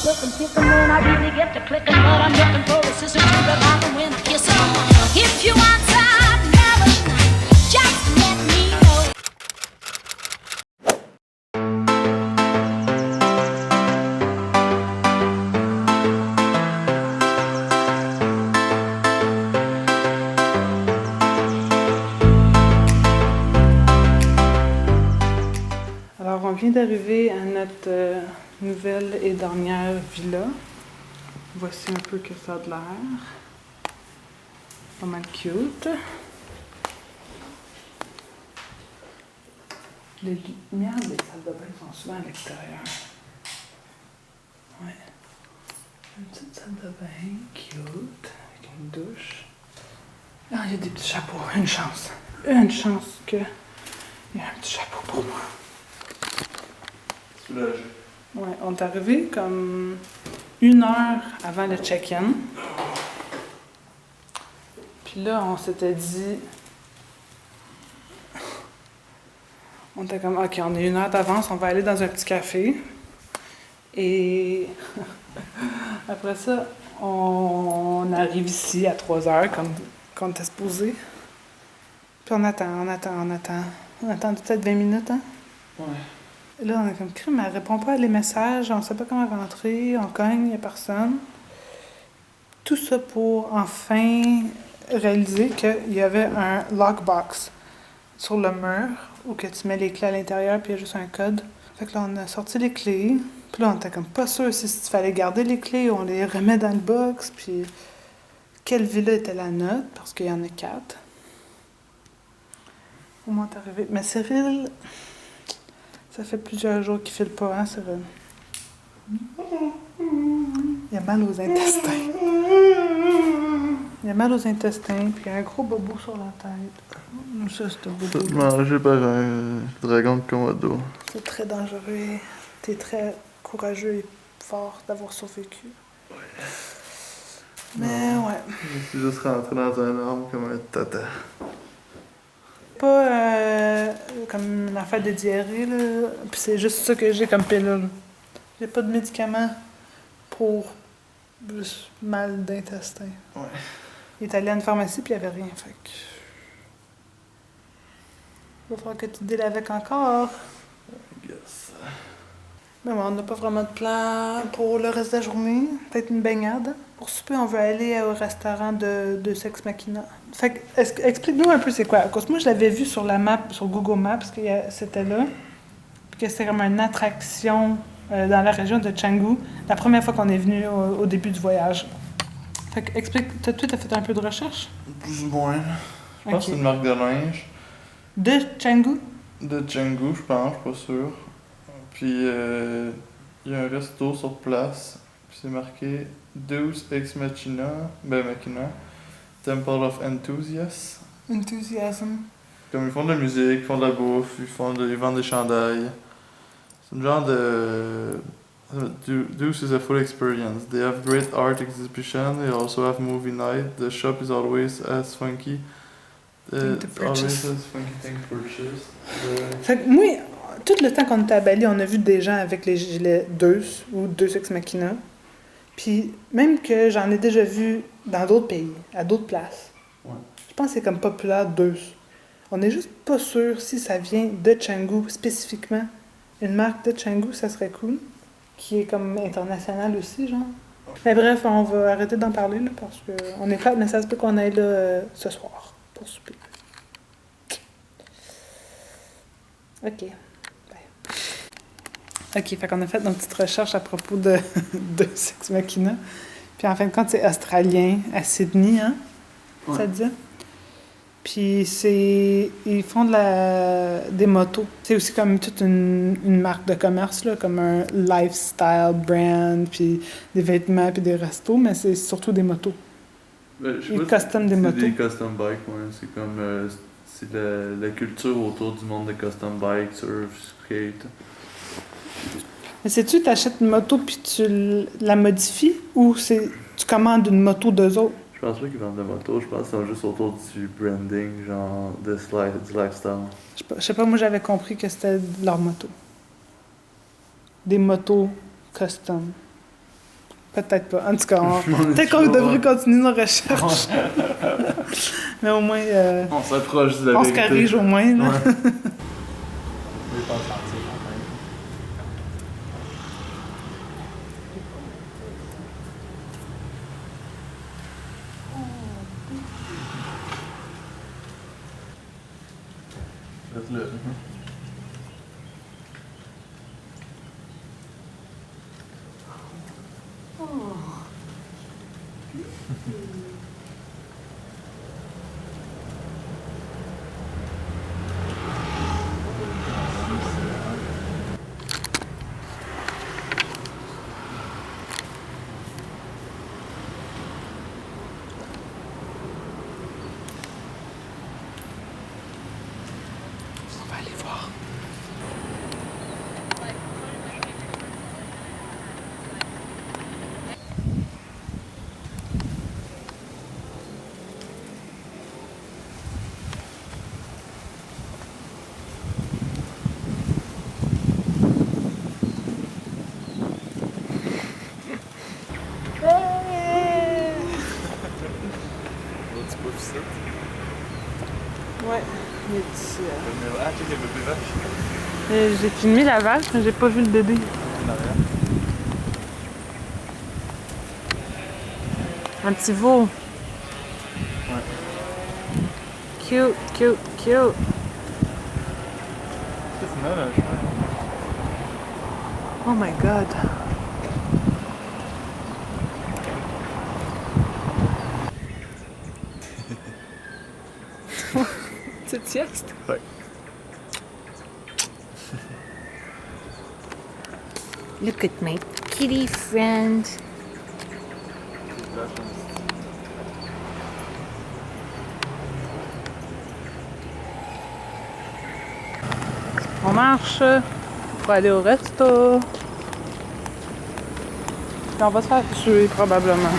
looking, picking when I really get to clicking, but I'm looking for a sister to revive and win a kiss. If you want some melody, just let me know. Alors, on vient d'arriver à notre nouvelle et dernière villa. Voici un peu que ça a de l'air. Pas mal cute. Les lumières des salles de bain sont souvent à l'extérieur. Ouais. Une petite salle de bain cute, avec une douche. Ah, il y a des petits chapeaux. Une chance. Une chance qu'il y a un petit chapeau pour moi. Soulagé. Ouais, on est arrivé comme 1 heure avant le check-in. Puis là, on s'était dit... On était comme, OK, on est 1 heure d'avance, on va aller dans un petit café. Et après ça, on arrive ici à 3 heures, comme on était supposé. Puis on attend. On attend peut-être 20 minutes, hein? Ouais. Là, on est comme crime, elle répond pas à les messages, on sait pas comment rentrer, on cogne, il n'y a personne. Tout ça pour enfin réaliser qu'il y avait un lockbox sur le mur où que tu mets les clés à l'intérieur puis il y a juste un code. Fait que là, on a sorti les clés. Puis là, on était comme pas sûr si il fallait garder les clés ou on les remet dans le box. Puis quelle villa était la nôtre, parce qu'il y en a 4. Au moins, t'es arrivé. Mais Cyril... Ça fait plusieurs jours qu'il file pas, hein, Cyril? Il a mal aux intestins. Il a mal aux intestins, puis il a un gros bobo sur la tête. Ça, c'est un bobo. Mangé par un dragon de Komodo. C'est très dangereux. T'es très courageux et fort d'avoir survécu. Ouais. Mais ouais. Je suis juste rentré dans un arbre comme un tata. Pas comme une affaire de diarrhée, là. Puis c'est juste ça que j'ai comme pilule. J'ai pas de médicaments pour juste mal d'intestin. Ouais. Il est allé à une pharmacie puis il n'y avait rien, fait que... Il va falloir que tu deals avec encore. Yes. Mais ouais, on n'a pas vraiment de plan pour le reste de la journée. Peut-être une baignade. Pour souper, on veut aller au restaurant de Sex Machina. Fait que, explique-nous un peu c'est quoi. Parce que moi, je l'avais vu sur la map, sur Google Maps, que c'était là. Puis que c'était comme une attraction dans la région de Canggu. La première fois qu'on est venu au début du voyage. Fait que, explique, toi, t'as fait un peu de recherche? Plus ou moins. Je pense que c'est une marque de linge. De Canggu? De Canggu, je pense, je suis pas sûr. Puis, il y a un resto sur place. Puis c'est marqué Deus Ex Machina. Machina. Temple of Enthusiasts. Enthusiasm. Comme ils font de la musique, ils font de la bouffe, ils vendent des chandails. C'est une genre de... Deus is a full experience. They have great art exhibition. They also have movie night. The shop is always as funky. Thing to purchase. Always as funky thing to purchase. Fait que moi, tout le temps qu'on était à Bali, on a vu des gens avec les gilets Deus ou Deus Ex Machina. Puis même que j'en ai déjà vu dans d'autres pays, à d'autres places. Ouais. Je pense que c'est comme populaire Deus. On n'est juste pas sûr si ça vient de Canggu spécifiquement. Une marque de Canggu, ça serait cool. Qui est comme internationale aussi, genre. Mais bref, on va arrêter d'en parler, là, parce qu'on est plate, mais ça se peut qu'on aille là ce soir pour souper. OK. OK, fait qu'on a fait nos petites recherches à propos de Sex Machina. Puis en fin de compte, c'est australien, à Sydney, hein? Ouais. Ça te dit? Puis ils font des motos. C'est aussi comme toute une marque de commerce, là, comme un lifestyle brand, puis des vêtements, puis des restos, mais c'est surtout des motos. Ils custom des motos. C'est des custom bikes, ouais. C'est comme... c'est la culture autour du monde des custom bikes, surf, skate. Mais sais-tu, t'achètes une moto puis tu la modifies ou tu commandes une moto d'eux autres? Je pense pas qu'ils vendent de motos, je pense qu'ils sont juste autour du branding, genre du lifestyle. Je sais pas, moi j'avais compris que c'était leur moto. Des motos custom. Peut-être pas. En tout cas, peut-être qu'on devrait continuer nos recherches. Mais au moins, On s'approche de la on se vérité. corrige au moins. Là. Ouais. Laisse-le. On va aller voir. Tu peux ça? Ouais, il est ici. Ah, check le bébé vache. J'ai filmé la vache, mais j'ai pas vu le bébé. En arrière. Un petit veau. Ouais. Cute, cute, cute. C'est mal, un chemin. Oh my god. Petite sieste? Ouais. Look at my kitty friend. On marche pour aller au resto. Puis on va se faire tuer probablement.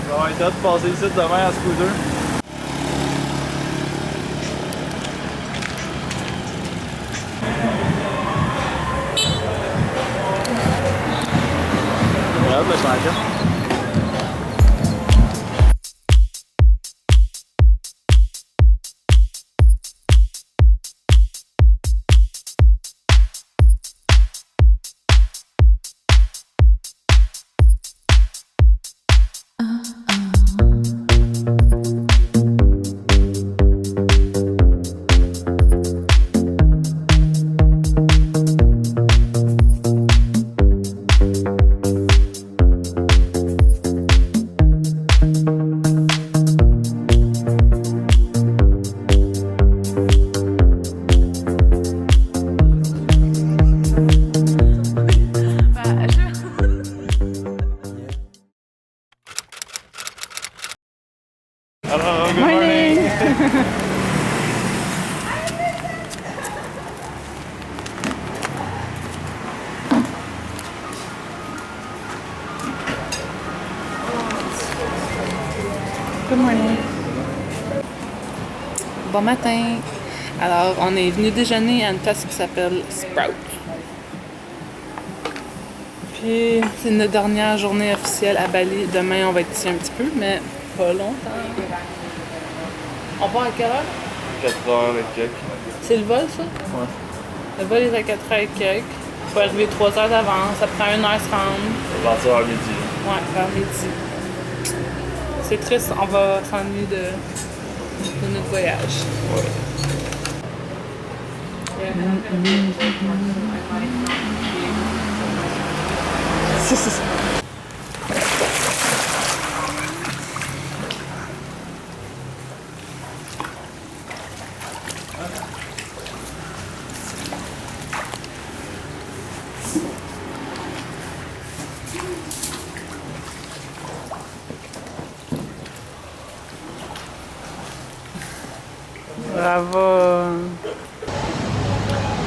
Bon, il t'a de passer ici demain à scooter. Regarde le champion. Alors, good morning. Good morning. Bon matin. Alors, on est venu déjeuner à une place qui s'appelle Sprout. Puis, c'est notre dernière journée officielle à Bali. Demain, on va être ici un petit peu, mais pas longtemps. On part à quelle heure? 4h et quelques. C'est le vol, ça? Ouais. Le vol est à 4h et quelques. Il faut arriver 3 heures d'avance. Ça prend 1 heure se rendre. On va partir à midi. Ouais, vers midi. C'est triste, on va s'ennuyer de notre voyage. Ouais. Bravo!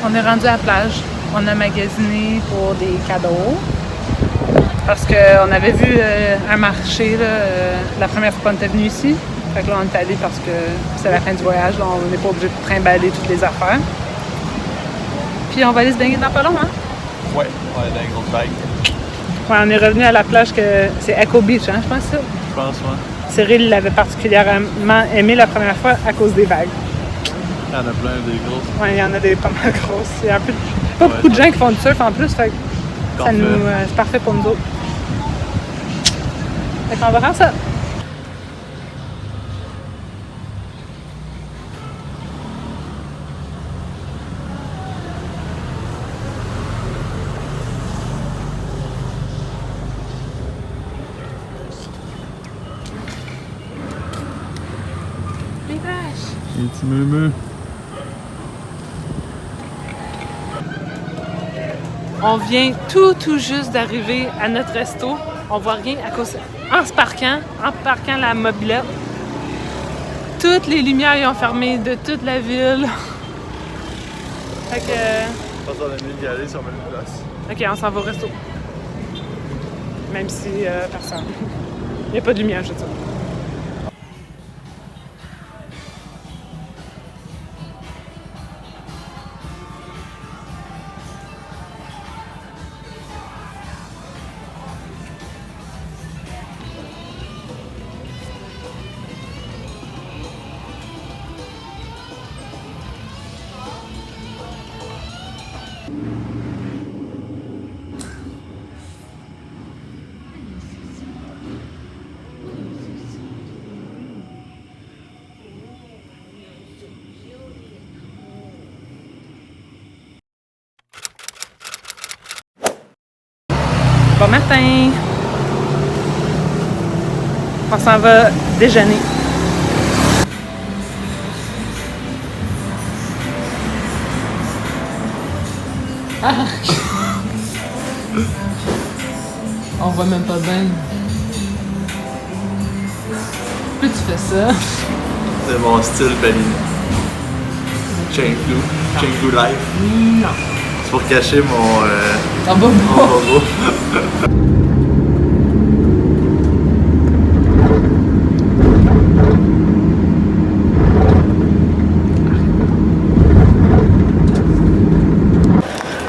On est rendu à la plage. On a magasiné pour des cadeaux. Parce qu'on avait vu un marché là, la première fois qu'on était venu ici. Fait que là, on est allé parce que c'est la fin du voyage. Là, on n'est pas obligé de trimballer toutes les affaires. Puis on va aller se baigner dans pas long, hein? Ouais, on va aller dans une grosse vague. Ouais, on est revenu à la plage que c'est Echo Beach, hein, je pense ça. Je pense, ouais. Cyril l'avait particulièrement aimé la première fois à cause des vagues. Il y en a plein des grosses. Ouais, il y en a des pas mal grosses. Il y a pas beaucoup de gens qui font du surf en plus, fait que c'est parfait pour nous autres. Fait qu'on va faire ça. Les vaches! Un petit murmure. On vient tout juste d'arriver à notre resto. On voit rien à cause... En parquant la mobilette, toutes les lumières y ont fermé de toute la ville. Fait que... Je pense qu'on a mieux d'y aller si on met une place. Ok, on s'en va au resto. Même si personne. Il n'y a pas de lumière, je veux dire. Bon matin! On s'en va déjeuner. On voit même pas bien. Pourquoi tu fais ça? C'est mon style, Benny. Chengdu Life. Non. C'est pour cacher mon bobo.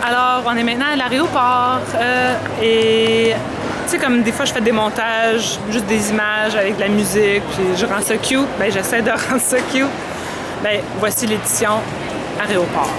Alors, on est maintenant à l'aéroport et tu sais, comme des fois je fais des montages, juste des images avec de la musique, puis je rends ça cute. Ben, j'essaie de rendre ça cute. Ben, voici l'édition aéroport.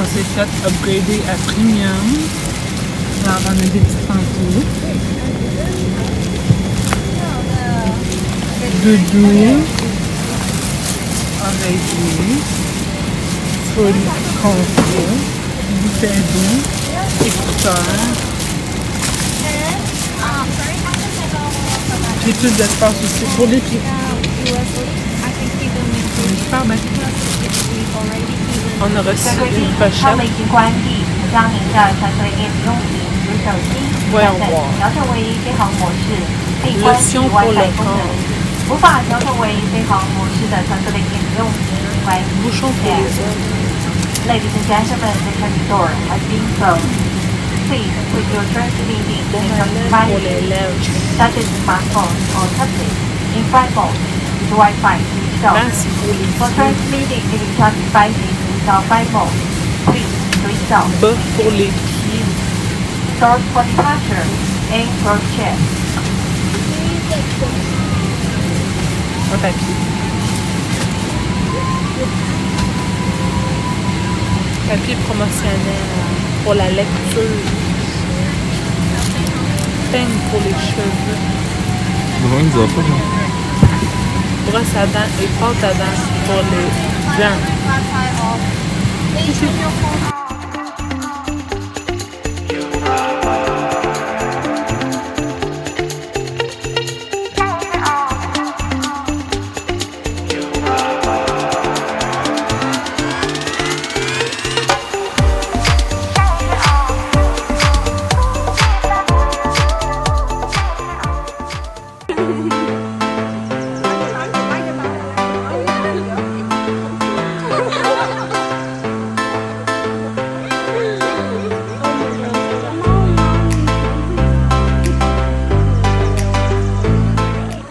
On s'est fait upgrader à premium. Alors, on a des petits pantoufles. Doudou. Oreiller. Full confort. Bouteille d'eau. Écouteurs. Puis plus d'espace aussi pour les pieds. Super bien. On a reçu 贵宾 une 他 pochette. 们已经关闭，将您的传统电子用品如手机、Voyons 等 voir. 调整为飞行模式，可以关闭 Lotion pour WiFi le 功能 corps.。无法调整为飞行模式的传统电子用品，关 Bouchon pour les hommes. Ladies and gentlemen, the curtain door has been closed. Please put your transmitting electronic Pour les devices, lèvres. such as smartphones or tablets, in flight mode with Wi-Fi switched off. Là, c'est pour les For pieds. transmitting electronic devices without flight mode, please switch off. Bas pour les pieds. Doors for departure and cross check. Un papier. Papier promotionnel pour la lecture. Peigne pour les cheveux. Vraiment, ils ont pas, genre. Brosse à dents et pâte à dents pour les dents. Please turn your phone off.